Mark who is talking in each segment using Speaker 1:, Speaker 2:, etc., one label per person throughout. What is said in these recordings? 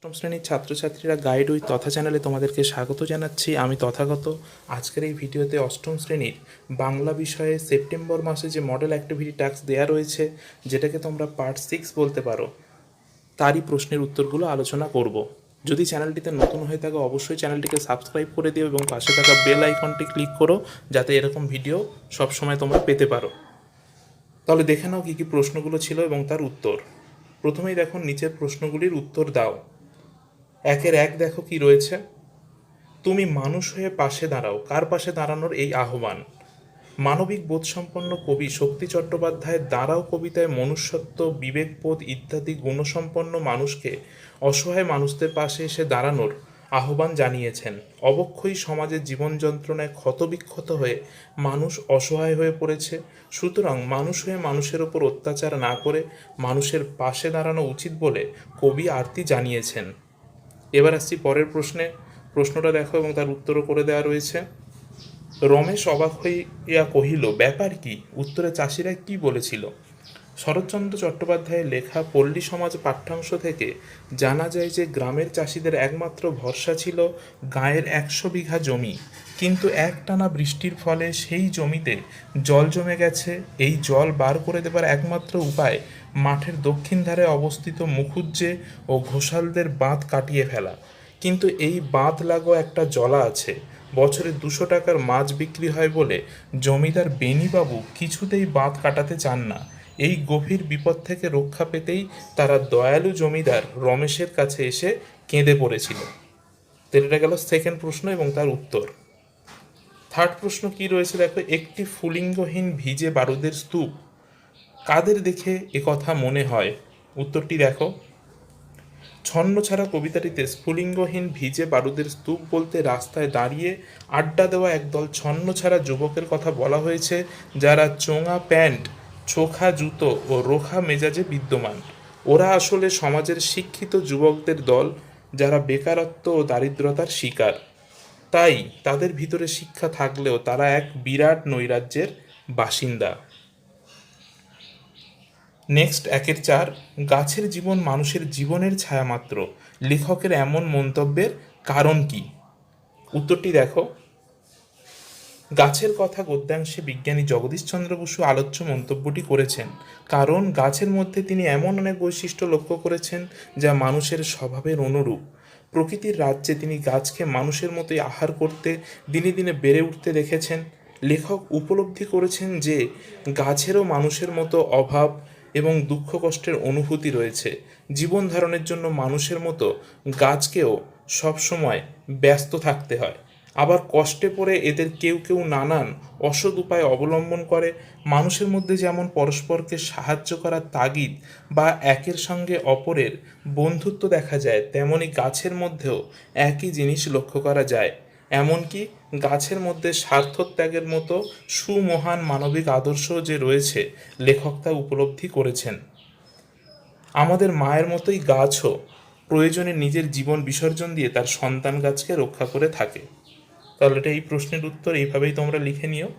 Speaker 1: অষ্টম শ্রেণীর ছাত্রছাত্রীরা গাইড উইথ তথা চ্যানেলে তোমাদেরকে স্বাগত জানাচ্ছি। আমি তথাগত। আজকের এই ভিডিওতে অষ্টম শ্রেণীর বাংলা বিষয়ে সেপ্টেম্বর মাসে যে মডেল অ্যাক্টিভিটি টাস্ক দেওয়া রয়েছে, যেটাকে তোমরা পার্ট 6 বলতে পারো, তারই প্রশ্নের উত্তরগুলো আলোচনা করব। যদি চ্যানেলটিতে নতুন হয়ে থাকে অবশ্যই চ্যানেলটিকে সাবস্ক্রাইব করে দিও এবং পাশে থাকা বেল আইকনটি ক্লিক করো, যাতে এরকম ভিডিও সবসময় তোমরা পেতে পারো। তাহলে দেখে নাও কী কী প্রশ্নগুলো ছিল এবং তার উত্তর। প্রথমেই দেখো নিচের প্রশ্নগুলির উত্তর দাও। 1-1 দেখো কি রয়েছে। তুমি মানুষ হয়ে পাশে দাঁড়াও, কার পাশে দাঁড়ানোর এই আহ্বান? মানবিক বোধসম্পন্ন কবি শক্তি চট্টোপাধ্যায়ের দাঁড়াও কবিতায় মনুষ্যত্ব, বিবেকবোধ ইত্যাদি গুণসম্পন্ন মানুষকে অসহায় মানুষদের পাশে এসে দাঁড়ানোর আহ্বান জানিয়েছেন। অবক্ষয়ী সমাজের জীবন যন্ত্রণায় ক্ষতবিক্ষত হয়ে মানুষ অসহায় হয়ে পড়েছে। সুতরাং মানুষ হয়ে মানুষের ওপর অত্যাচার না করে মানুষের পাশে দাঁড়ানো উচিত বলে কবি আরতি জানিয়েছেন। এবার আসছি পরের প্রশ্নে। প্রশ্নটা দেখো এবং তার উত্তরও করে দেওয়া রয়েছে। রমেশ অবাক হইয়া কহিল, ব্যাপার কি? উত্তরে চাষিরা কি বলেছিল? শরৎচন্দ্র চট্টোপাধ্যায়ের লেখা পল্লী সমাজ পাঠ্যাংশ থেকে জানা যায় যে গ্রামের চাষিদের একমাত্র ভরসা ছিল গাঁয়ের 100 বিঘা জমি, কিন্তু একটানা বৃষ্টির ফলে সেই জমিতে জল জমে গেছে। এই জল বার করে দেবার একমাত্র উপায় মাঠের দক্ষিণ ধারে অবস্থিত মুখুজ্জে ও ঘোষালদের বাঁধ কাটিয়ে ফেলা। কিন্তু এই বাঁধ লাগো একটা জলা আছে, বছরে 200 টাকার মাছ বিক্রি হয় বলে জমিদার বেনিবাবু কিছুতেই বাঁধ কাটাতে চান না। এই গভীর বিপদ থেকে রক্ষা পেতেই তারা দয়ালু জমিদার রমেশের কাছে এসে কেঁদে পড়েছিল। তো এটা গেল সেকেন্ড প্রশ্ন এবং তার উত্তর। থার্ড প্রশ্ন কি রয়েছে দেখো। একটি ফুলিঙ্গহীন ভিজে বারুদের স্তূপ কাদের দেখে একথা মনে হয়? উত্তরটি দেখো। ছন্নছাড়া কবিতাটিতে স্ফুলিঙ্গহীন ভিজে বারুদের স্তূপ বলতে রাস্তায় দাঁড়িয়ে আড্ডা দেওয়া একদল ছন্নছাড়া যুবকের কথা বলা হয়েছে, যারা চোঙা প্যান্ট, চোখা জুতো ও রোখা মেজাজে বিদ্যমান। ওরা আসলে সমাজের শিক্ষিত যুবকদের দল, যারা বেকারত্ব ও দারিদ্রতার শিকার। তাই তাদের ভিতরে শিক্ষা থাকলেও তারা এক বিরাট নৈরাজ্যের বাসিন্দা। নেক্সট 1-4, গাছের জীবন মানুষের জীবনের ছায়ামাত্র, লেখকের এমন মন্তব্যের কারণ কি? উত্তরটি দেখো। গাছের কথা গদ্যাংশে বিজ্ঞানী জগদীশচন্দ্র বসু আলোচ্য মন্তব্যটি করেছেন, কারণ গাছের মধ্যে তিনি এমন অনেক বৈশিষ্ট্য লক্ষ্য করেছেন যা মানুষের স্বভাবের অনুরূপ। প্রকৃতির রাজ্যে তিনি গাছকে মানুষের মতোই আহার করতে, দিনে দিনে বেড়ে উঠতে দেখেছেন। লেখক উপলব্ধি করেছেন যে গাছেরও মানুষের মতো অভাব এবং দুঃখ কষ্টের অনুভূতি রয়েছে। জীবন ধারণের জন্য মানুষের মতো গাছকেও সবসময় ব্যস্ত থাকতে হয়। আবার কষ্টে পড়ে এদের কেউ কেউ নানান অসৎ উপায় অবলম্বন করে। মানুষের মধ্যে যেমন পরস্পরকে সাহায্য করার তাগিদ বা একের সঙ্গে অপরের বন্ধুত্ব দেখা যায়, তেমনি গাছের মধ্যেও একই জিনিস লক্ষ্য করা যায়। এমনকি গাছের মধ্যে স্বার্থত্যাগের মতো সুমহান মানবিক আদর্শ যে রয়েছে, লেখক তা উপলব্ধি করেছেন। আমাদের মায়ের মতোই গাছও প্রয়োজনে নিজের জীবন বিসর্জন দিয়ে তার সন্তান গাছকে রক্ষা করে থাকে। তাহলে এটা এই প্রশ্নের উত্তর, এইভাবেই তোমরা লিখে নিও।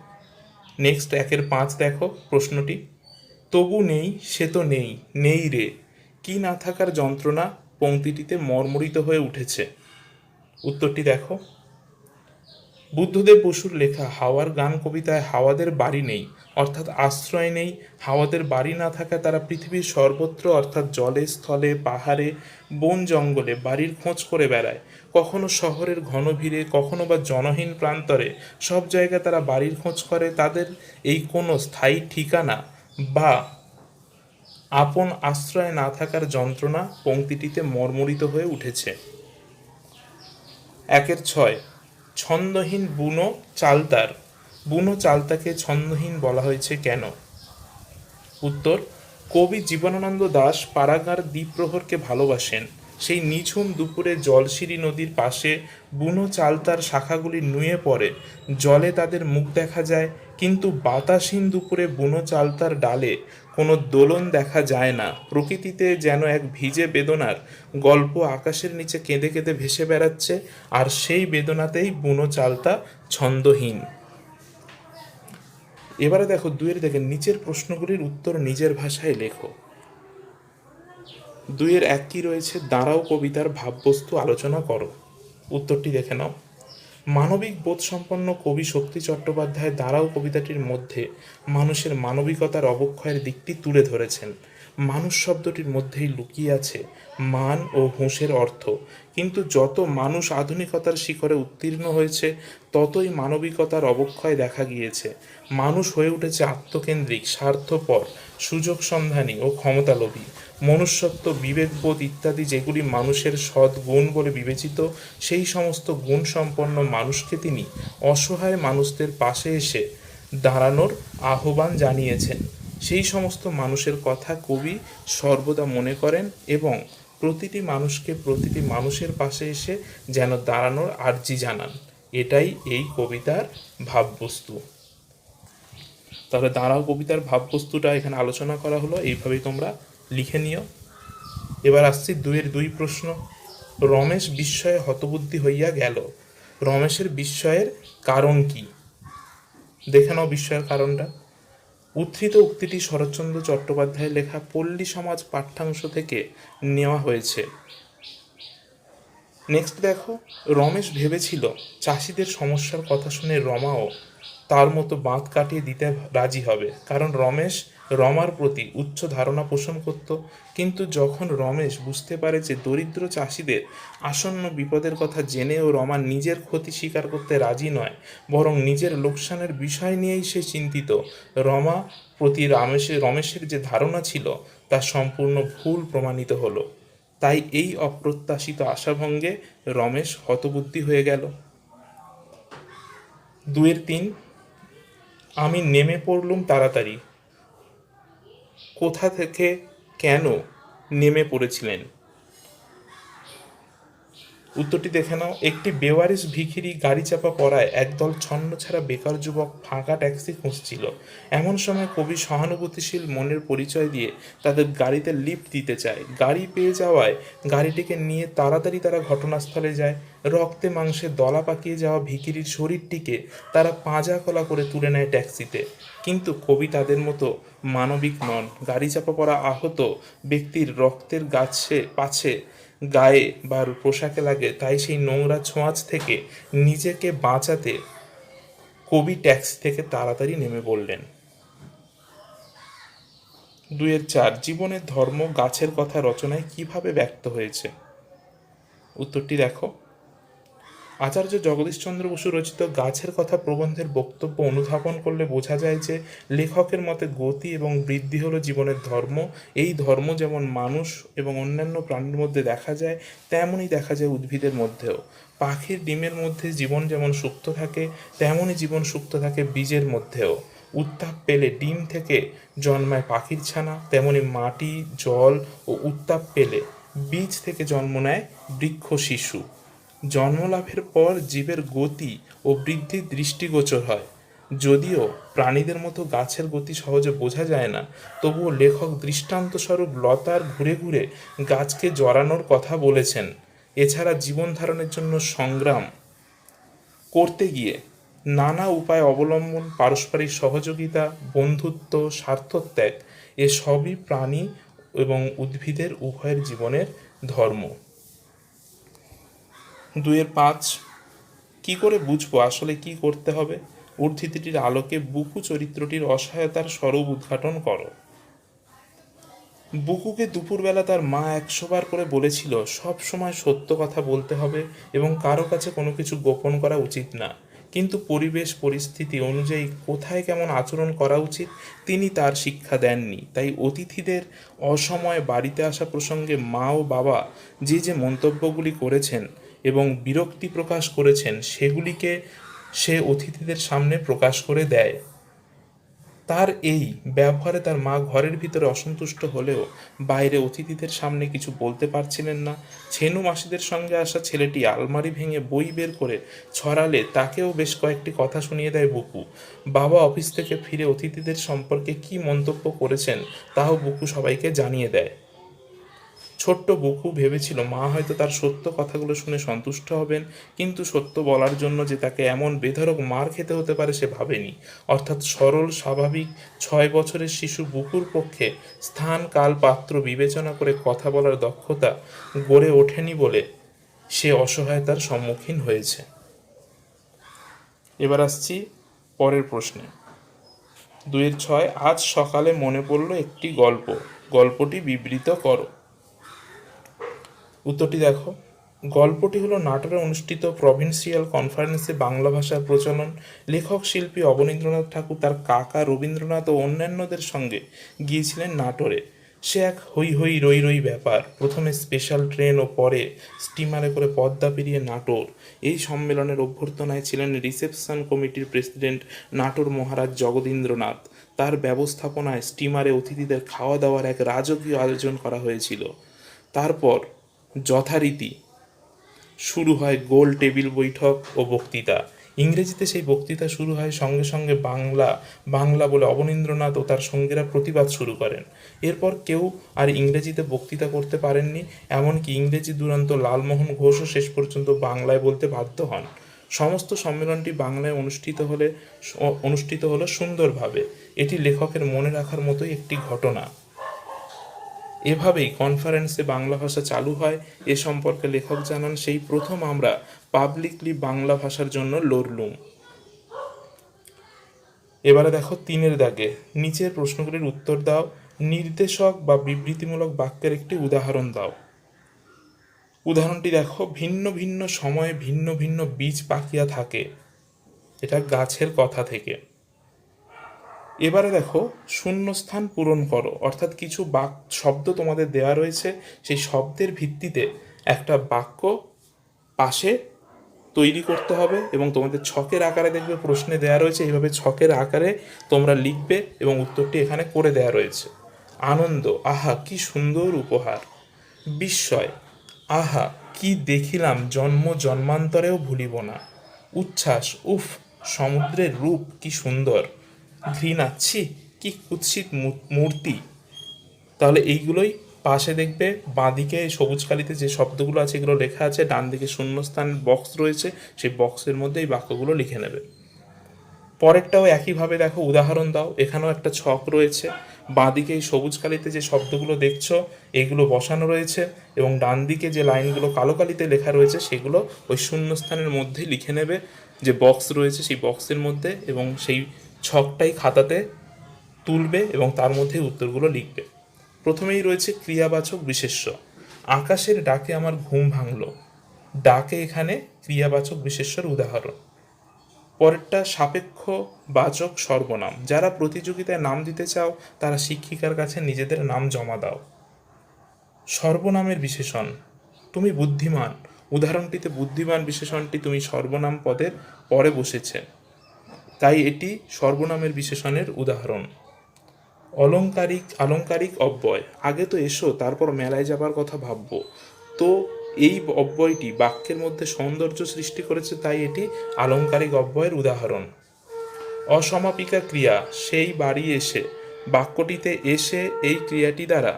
Speaker 1: নেক্সট 1-5 দেখো প্রশ্নটি। তবু নেই সে তো নেই, নেই রে, কি না থাকার যন্ত্রণা পংক্তিটিতে মর্মরিত হয়ে উঠেছে। উত্তরটি দেখো। বুদ্ধদেব বসুর লেখা হাওয়ার গান কবিতায় হাওয়াদের বাড়ি নেই, অর্থাৎ আশ্রয় নেই। হাওয়াদের বাড়ি না থাকায় তারা পৃথিবীর সর্বত্র, অর্থাৎ জলে স্থলে পাহাড়ে বন জঙ্গলে বাড়ির খোঁজ করে বেড়ায়। কখনো শহরের ঘন ভিড়ে, কখনো বা জনহীন প্রান্তরে, সব জায়গায় তারা বাড়ির খোঁজ করে। তাদের এই কোনো স্থায়ী ঠিকানা বা আপন আশ্রয় না থাকার যন্ত্রণা পংক্তিটিতে মর্মরিত হয়ে উঠেছে। 1-6, ছন্দহীন বুনো চালতার। বুনো চালতাকে ছন্দহীন বলা হয়েছে কেন? উত্তর। কবি জীবনানন্দ দাশ পাড়াগাঁর দ্বীপ্রহরকে ভালোবাসেন। সেই নিঝুম দুপুরে জলশিরি নদীর পাশে বুনো চালতার শাখাগুলি নুয়ে পড়ে, জলে তাদের মুখ দেখা যায়, কিন্তু বাতাসহীন দুপুরে বুনো চালতার ডালে কোনো দোলন দেখা যায় না। প্রকৃতিতে যেন এক ভিজে বেদনার গল্প আকাশের নিচে কেঁদে কেঁদে ভেসে বেড়াচ্ছে, আর সেই বেদনাতেই বুনো চালতা ছন্দহীন। এবারে দেখো 2 দেখে নিচের প্রশ্নগুলির উত্তর নিজের ভাষায় লেখো। দুইয়ের এক কি রয়েছে, দাঁড়াও কবিতার ভাববস্তু আলোচনা করো। উত্তরটি দেখে নাও। মানবিক বোধসম্পন্ন কবি শক্তি চট্টোপাধ্যায় দাঁড়াও কবিতাটির মধ্যে মানুষের মানবিকতার অবক্ষয়ের দিকটি তুলে ধরেছেন। মানুষ শব্দটির মধ্যেই লুকিয়ে আছে মান ও হুঁশের অর্থ, কিন্তু যত মানুষ আধুনিকতার শিখরে উত্তীর্ণ হয়েছে ততই মানবিকতার অবক্ষয় দেখা গিয়েছে। মানুষ হয়ে উঠেছে আত্মকেন্দ্রিক, স্বার্থপর, সুযোগ সন্ধানী ও ক্ষমতালোভী। মনুষ্যত্ব, বিবেকবোধ ইত্যাদি যেগুলি মানুষের সৎ গুণ বলে বিবেচিত, সেই সমস্ত গুণ সম্পন্ন মানুষকে তিনি অসহায় মানুষদের পাশে এসে দাঁড়ানোর আহ্বান জানিয়েছেন। সেই সমস্ত মানুষের কথা কবি সর্বদা মনে করেন এবং প্রতিটি মানুষকে প্রতিটি মানুষের পাশে এসে যেন দাঁড়ানোর আর্জি জানান। এটাই এই কবিতার ভাববস্তু। তাহলে দাঁড়াও কবিতার ভাববস্তুটা এখানে আলোচনা করা হলো, এইভাবেই তোমরা লিখে নিও। এবার আসছি দুইয়ের দুই প্রশ্ন। রমেশ বিস্ময়ে হতবুদ্ধি হইয়া গেল। রমেশের বিস্ময়ের কারণ কি? দেখে নাও বিস্ময়ের কারণটা। উদ্ধৃত উক্তিটি শরৎচন্দ্র চট্টোপাধ্যায়ের লেখা পল্লী সমাজ পাঠ্যাংশ থেকে নেওয়া হয়েছে। নেক্সট দেখো, রমেশ ভেবেছিল চাষিদের সমস্যার কথা শুনে রমাও তার মতো বাঁধ কাটিয়ে দিতে রাজি হবে, কারণ রমেশ রমার প্রতি উচ্চ ধারণা পোষণ করত। কিন্তু যখন রমেশ বুঝতে পারে যে দরিদ্র চাষিদের আসন্ন বিপদের কথা জেনেও রমা নিজের ক্ষতি স্বীকার করতে রাজি নয়, বরং নিজের লোকসানের বিষয় নিয়েই সে চিন্তিত, রমা প্রতি রমেশের যে ধারণা ছিল তা সম্পূর্ণ ভুল প্রমাণিত হলো। তাই এই অপ্রত্যাশিত আশাভঙ্গে রমেশ হতবুদ্ধি হয়ে গেল। দুইয়ের তিন, আমি নেমে পড়লুম তাড়াতাড়ি। কোথা থেকে, কেন নেমে পড়েছিলেন? উত্তরটি দেখে নাও। একটি বেওয়ারিশ ভিখিরি গাড়ি চাপা পড়ায় একদল ছন্নছাড়া বেকার যুবক ফাঁকা ট্যাক্সি খুঁজছিল। এমন সময় কবি সহানুভূতিশীল মনের পরিচয় দিয়ে তাদের গাড়িতে লিফট দিতে চায়। গাড়ি পেয়ে যাওয়ায় গাড়িটিকে নিয়ে তাড়াতাড়ি তারা ঘটনাস্থলে যায়। রক্তে মাংসে দলা পাকিয়ে যাওয়া ভিখিরির শরীরটিকে তারা পাঁজা কলা করে তুলে নেয় ট্যাক্সিতে। কিন্তু কবি তাদের মতো মানবিক নন। গাড়ি চাপা পড়া আহত ব্যক্তির রক্তের পাছে গায়ে বা পোশাকে লাগে, তাই সেই নোংরা ছোঁয়াচ থেকে নিজেকে বাঁচাতে কবি ট্যাক্সি থেকে তাড়াতাড়ি নেমে পড়লেন। দুইয়ের চার, জীবনের ধর্ম গাছের কথা রচনায় কিভাবে ব্যক্ত হয়েছে? উত্তরটি দেখো। আচার্য জগদীশচন্দ্র বসু রচিত গাছের কথা প্রবন্ধের বক্তব্য অনুধাবন করলে বোঝা যায় যে লেখকের মতে গতি এবং বৃদ্ধি হলো জীবনের ধর্ম। এই ধর্ম যেমন মানুষ এবং অন্যান্য প্রাণীর মধ্যে দেখা যায়, তেমনই দেখা যায় উদ্ভিদের মধ্যেও। পাখির ডিমের মধ্যে জীবন যেমন সুপ্ত থাকে, তেমনই জীবন সুপ্ত থাকে বীজের মধ্যেও। উত্তাপ পেলে ডিম থেকে জন্মায় পাখির ছানা, তেমনি মাটি, জল ও উত্তাপ পেলে বীজ থেকে জন্ম নেয় বৃক্ষ শিশু। জন্মলাভের পর জীবের গতি ও বৃদ্ধি দৃষ্টিগোচর হয়। যদিও প্রাণীদের মতো গাছের গতি সহজে বোঝা যায় না, তবুও লেখক দৃষ্টান্তস্বরূপ লতার ঘুরে ঘুরে গাছকে জড়ানোর কথা বলেছেন। এছাড়া জীবন ধারণের জন্য সংগ্রাম করতে গিয়ে নানা উপায় অবলম্বন, পারস্পরিক সহযোগিতা, বন্ধুত্ব, স্বার্থত্যাগ, এসবই প্রাণী এবং উদ্ভিদের উভয়ের জীবনের ধর্ম। দুইয়ের পাঁচ, কি করে বুঝবো আসলে কি করতে হবে? উদ্ধৃতিটির আলোকে বুকু চরিত্রটির অসহায়তার স্বরূপ উদ্ঘাটন করো। বুকুকে দুপুরবেলা তার মা 100 বার করে বলেছিল সব সময় সত্য কথা বলতে হবে এবং কারো কাছে কোনো কিছু গোপন করা উচিত না। কিন্তু পরিবেশ পরিস্থিতি অনুযায়ী কোথায় কেমন আচরণ করা উচিত তিনি তার শিক্ষা দেননি। তাই অতিথিদের অসময়ে বাড়িতে আসা প্রসঙ্গে মা ও বাবা যে যে মন্তব্যগুলি করেছেন এবং বিরক্তি প্রকাশ করেছেন সেগুলিকে সে অতিথিদের সামনে প্রকাশ করে দেয়। তার এই ব্যবহারে তার মা ঘরের ভিতরে অসন্তুষ্ট হলেও বাইরে অতিথিদের সামনে কিছু বলতে পারছিলেন না। ছেনু মাসিদের সঙ্গে আসা ছেলেটি আলমারি ভেঙে বই বের করে ছড়ালে তাকেও বেশ কয়েকটি কথা শুনিয়ে দেয় বুকু। বাবা অফিস থেকে ফিরে অতিথিদের সম্পর্কে কী মন্তব্য করেছেন তাও বুকু সবাইকে জানিয়ে দেয়। ছোট্ট বুকু ভেবেছিল মা হয়তো তার সত্য কথাগুলো শুনে সন্তুষ্ট হবেন, কিন্তু সত্য বলার জন্য যে তাকে এমন বেধড়ক মার খেতে হতে পারে সে ভাবেনি। অর্থাৎ সরল স্বাভাবিক 6 বছরের শিশু বুকুর পক্ষে স্থান কাল পাত্র বিবেচনা করে কথা বলার দক্ষতা গড়ে ওঠেনি বলে সে অসহায়তার সম্মুখীন হয়েছে। এবার আসছি পরের প্রশ্নে। 2-6 আজ সকালে মনে পড়ল একটি গল্প, গল্পটি বিবৃত করো। উত্তরটি দেখো। গল্পটি হলো নাটোরে অনুষ্ঠিত প্রভিন্সিয়াল কনফারেন্সে বাংলা ভাষার প্রচলন। লেখক শিল্পী অবনীন্দ্রনাথ ঠাকুর তার কাকা রবীন্দ্রনাথ ও অন্যান্যদের সঙ্গে গিয়েছিলেন নাটোরে। সে এক হৈ হৈ রই রই ব্যাপার। প্রথমে স্পেশাল ট্রেন ও পরে স্টিমারে করে পদ্মা পেরিয়ে নাটোর। এই সম্মেলনের অভ্যর্থনায় ছিলেন রিসেপশন কমিটির প্রেসিডেন্ট নাটোর মহারাজ জগদীন্দ্রনাথ। তার ব্যবস্থাপনায় স্টিমারে অতিথিদের খাওয়া দাওয়ার এক রাজকীয় আয়োজন করা হয়েছিল। তারপর যথারীতি শুরু হয় গোল টেবিল বৈঠক ও বক্তৃতা। ইংরেজিতে সেই বক্তৃতা শুরু হয়, সঙ্গে সঙ্গে বাংলা বাংলা বলে অবনীন্দ্রনাথ ও তার সঙ্গীরা প্রতিবাদ শুরু করেন। এরপর কেউ আর ইংরেজিতে বক্তৃতা করতে পারেননি, এমনকি ইংরেজি দুরন্ত লালমোহন ঘোষও শেষ পর্যন্ত বাংলায় বলতে বাধ্য হন। সমস্ত সম্মেলনটি বাংলায় অনুষ্ঠিত হলো সুন্দরভাবে। এটি লেখকের মনে রাখার মতোই একটি ঘটনা। এভাবেই কনফারেন্সে বাংলা ভাষা চালু হয়। এ সম্পর্কে লেখক জানান, সেই প্রথম আমরা পাবলিকলি বাংলা ভাষার জন্য লড়লুম। এবারে দেখো 3-এর দাগে। নিচের প্রশ্নগুলির উত্তর দাও। নির্দেশক বা বিবৃতিমূলক বাক্যের একটি উদাহরণ দাও। উদাহরণটি দেখো। ভিন্ন ভিন্ন সময়ে ভিন্ন ভিন্ন বীজ পাকিয়া থাকে। এটা গাছের কথা থেকে। এবারে দেখো, শূন্যস্থান পূরণ করো। অর্থাৎ কিছু শব্দ তোমাদের দেওয়া রয়েছে, সেই শব্দের ভিত্তিতে একটা বাক্য পাশে তৈরি করতে হবে এবং তোমাদের ছকের আকারে দেখবে প্রশ্নে দেওয়া রয়েছে, এইভাবে ছকের আকারে তোমরা লিখবে এবং উত্তরটি এখানে করে দেওয়া রয়েছে। আনন্দ, আহা কি সুন্দর উপহার। বিস্ময়, আহা কি দেখিলাম জন্ম জন্মান্তরেও ভুলিব না। উচ্ছ্বাস, উফ সমুদ্রের রূপ কি সুন্দর। ঘৃণা, ছি কি কুৎসিত মূর্তি। তাহলে এইগুলোই পাশে দেখবে, বাঁদিকে সবুজ কালিতে যে শব্দগুলো আছে এগুলো লেখা আছে, ডান দিকে শূন্যস্থান বক্স রয়েছে, সেই বক্সের মধ্যে এই বাক্যগুলো লিখে নেবে। পরেরটাও একইভাবে দেখো, উদাহরণ দাও। এখানেও একটা ছক রয়েছে, বাঁদিকে এই সবুজ কালিতে যে শব্দগুলো দেখছো এগুলো বসানো রয়েছে এবং ডান দিকে যে লাইনগুলো কালো কালিতে লেখা রয়েছে সেগুলো ওই শূন্যস্থানের মধ্যে লিখে নেবে, যে বক্স রয়েছে সেই বক্সের মধ্যে, এবং সেই ছকটাই খাতাতে তুলবে এবং তার মধ্যে উত্তরগুলো লিখবে। প্রথমেই রয়েছে ক্রিয়াবাচক বিশেষ্য। আকাশের ডাকে আমার ঘুম ভাঙল। ডাকে এখানে ক্রিয়াবাচক বিশেষ্যর উদাহরণ। পরেরটা সাপেক্ষ বাচক সর্বনাম। যারা প্রতিযোগিতায় নাম দিতে চাও তারা শিক্ষিকার কাছে নিজেদের নাম জমা দাও। সর্বনামের বিশেষণ, তুমি বুদ্ধিমান। উদাহরণটিতে বুদ্ধিমান বিশেষণটি তুমি সর্বনাম পদের পরে বসেছে, তাই এটি সর্বনামের বিশেষণের উদাহরণ। আলংকারিক অব্যয়, আগে তো এসো তারপর মেলায় যাবার কথা ভাববো। তো এই অব্যয়টি বাক্যের মধ্যে সৌন্দর্য সৃষ্টি করেছে, তাই এটি আলংকারিক অব্যয়ের উদাহরণ। অসমাপিকা ক্রিয়া, সেই বাড়ি এসে। বাক্যটিতে এসে এই ক্রিয়াটি দ্বারা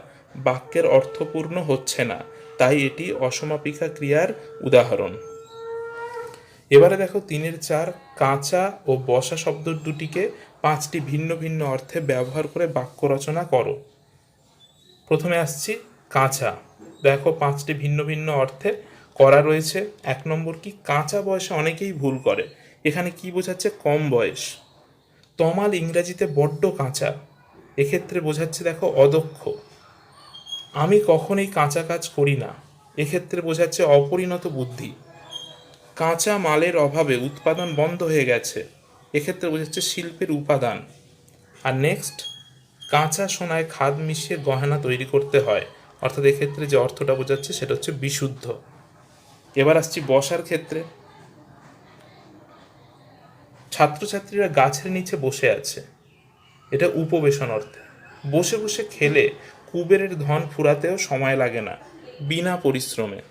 Speaker 1: বাক্যের অর্থপূর্ণ হচ্ছে না, তাই এটি অসমাপিকা ক্রিয়ার উদাহরণ। এবারে দেখো 3-4 কাঁচা ও বসা শব্দ দুটিকে 5টি ভিন্ন ভিন্ন অর্থে ব্যবহার করে বাক্য রচনা করো। প্রথমে আসছি কাঁচা। দেখো 5টি ভিন্ন ভিন্ন অর্থে করা রয়েছে। 1 নম্বর কি, কাঁচা বয়সে অনেকেই ভুল করে। এখানে কি বোঝাচ্ছে, কম বয়স। তমাল ইংরাজিতে বড্ড কাঁচা, এক্ষেত্রে বোঝাচ্ছে দেখো অদক্ষ। আমি কখনোই কাঁচা কাজ করি না, এক্ষেত্রে বোঝাচ্ছে অপরিণত বুদ্ধি। কাঁচা মালের অভাবে উৎপাদন বন্ধ হয়ে গেছে, এক্ষেত্রে বোঝাচ্ছে শিল্পের উপাদান। আর নেক্সট, কাঁচা সোনায় খাদ মিশিয়ে গহনা তৈরি করতে হয়, অর্থাৎ এক্ষেত্রে যে অর্থটা বোঝাচ্ছে সেটা হচ্ছে বিশুদ্ধ। এবার আসছি বসার ক্ষেত্রে। ছাত্রছাত্রীরা গাছের নিচে বসে আছে, এটা উপবেশন অর্থে। বসে বসে খেলে কুবেরের ধন ফুরাতেও সময় লাগে না, বিনা পরিশ্রমে।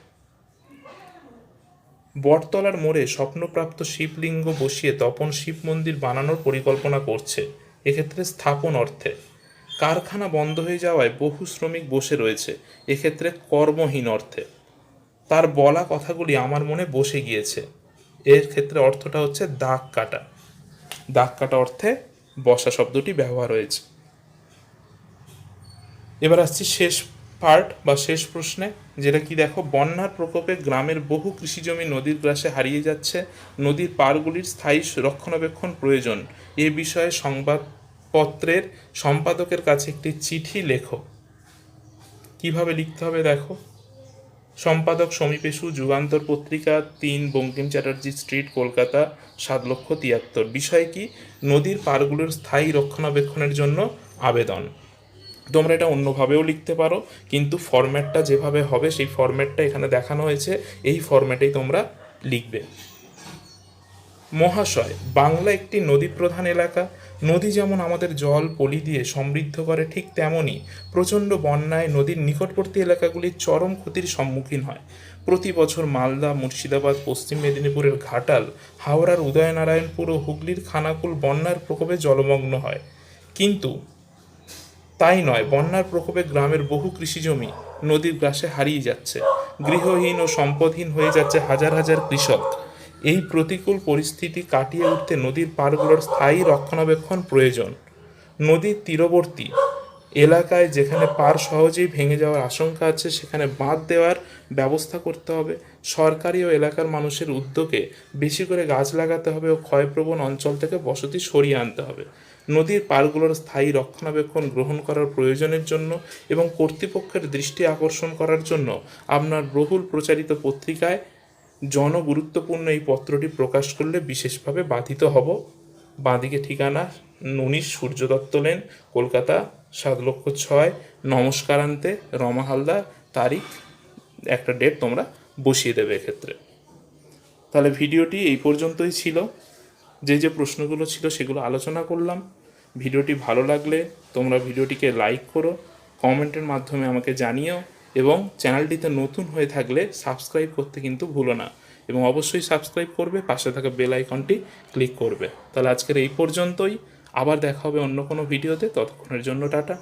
Speaker 1: বটতলার মোড়ে স্বপ্নপ্রাপ্ত শিবলিঙ্গ বসিয়ে তপন শিব মন্দির বানানোর পরিকল্পনা করছে, এক্ষেত্রে স্থাপন অর্থে। কারখানা বন্ধ হয়ে যাওয়ায় বহু শ্রমিক বসে রয়েছে, এক্ষেত্রে কর্মহীন অর্থে। তার বলা কথাগুলি আমার মনে বসে গিয়েছে, এর ক্ষেত্রে অর্থটা হচ্ছে দাগ কাটা। দাগ কাটা অর্থে বসা শব্দটি ব্যবহার হয়েছে। এবার আসছি শেষ পার্ট বা শেষ প্রশ্নে, যেটা কি দেখো, বন্যার প্রকোপে গ্রামের বহু কৃষিজমি নদীর গ্রাসে হারিয়ে যাচ্ছে, নদীর পাড়গুলির স্থায়ী রক্ষণাবেক্ষণ প্রয়োজন। এ বিষয়ে সংবাদপত্রের সম্পাদকের কাছে একটি চিঠি লেখো। কিভাবে লিখতে হবে দেখো, সম্পাদক সমীপেশু, যুগান্তর পত্রিকা, 3 বঙ্কিম চ্যাটার্জি স্ট্রিট, কলকাতা 7,73,000। বিষয় কি, নদীর পাড়গুলোর স্থায়ী রক্ষণাবেক্ষণের জন্য আবেদন। তোমরা এটা অন্যভাবেও লিখতে পারো, কিন্তু ফরম্যাটটা যেভাবে হবে সেই ফরম্যাটটা এখানে দেখানো হয়েছে, এই ফরম্যাটেই তোমরা লিখবে। মহাশয়, বাংলা একটি নদী প্রধান এলাকা। নদী যেমন আমাদের জল পলি দিয়ে সমৃদ্ধ করে, ঠিক তেমনই প্রচণ্ড বন্যায় নদীর নিকটবর্তী এলাকাগুলি চরম ক্ষতির সম্মুখীন হয়। প্রতি বছর মালদা, মুর্শিদাবাদ, পশ্চিম মেদিনীপুরের ঘাটাল, হাওড়ার উদয়নারায়ণপুর ও হুগলির খানাকুল বন্যার প্রকোপে জলমগ্ন হয়। কিন্তু তাই নয়, বন্যার প্রকোপে গ্রামের বহু কৃষিজমি নদীর গ্রাসে হারিয়ে যাচ্ছে, গৃহহীন ও সম্পদহীন হয়ে যাচ্ছে হাজার হাজার কৃষক। এই প্রতিকূল পরিস্থিতি কাটিয়ে উঠতে নদীর পাড়গুলোর স্থায়ী রক্ষণাবেক্ষণ প্রয়োজন। নদীর তীরবর্তী এলাকায় যেখানে পাড় সহজেই ভেঙে যাওয়ার আশঙ্কা আছে, সেখানে বাঁধ দেওয়ার ব্যবস্থা করতে হবে। সরকারি ও এলাকার মানুষের উদ্যোগে বেশি করে গাছ লাগাতে হবে ও ক্ষয়প্রবণ অঞ্চল থেকে বসতি সরিয়ে আনতে হবে। নদীর পাড়গুলোর স্থায়ী রক্ষণাবেক্ষণ গ্রহণ করার প্রয়োজনের জন্য এবং কর্তৃপক্ষের দৃষ্টি আকর্ষণ করার জন্য আপনার বহুল প্রচারিত পত্রিকায় জনগুরুত্বপূর্ণ এই পত্রটি প্রকাশ করলে বিশেষভাবে বাধিত হব। বাঁদিকে ঠিকানা 19 সূর্য দত্ত লেন, কলকাতা 7,06,000। নমস্কারান্তে, রমা হালদার। তারিখ, একটা ডেট তোমরা বসিয়ে দেবে এক্ষেত্রে। তাহলে ভিডিওটি এই পর্যন্তই ছিল। যে যে প্রশ্নগুলো ছিল সেগুলো আলোচনা করলাম। ভিডিওটি ভালো লাগলে তোমরা ভিডিওটিকে লাইক করো, কমেন্টের মাধ্যমে আমাকে জানিও, এবং চ্যানেলটিতে নতুন হয়ে থাকলে সাবস্ক্রাইব করতে কিন্তু ভুলো না, এবং অবশ্যই সাবস্ক্রাইব করবে, পাশে থাকা বেল আইকনটি ক্লিক করবে। তাহলে আজকের এই পর্যন্তই, আবার দেখা হবে অন্য কোনো ভিডিওতে। ততক্ষণের জন্য টাটা।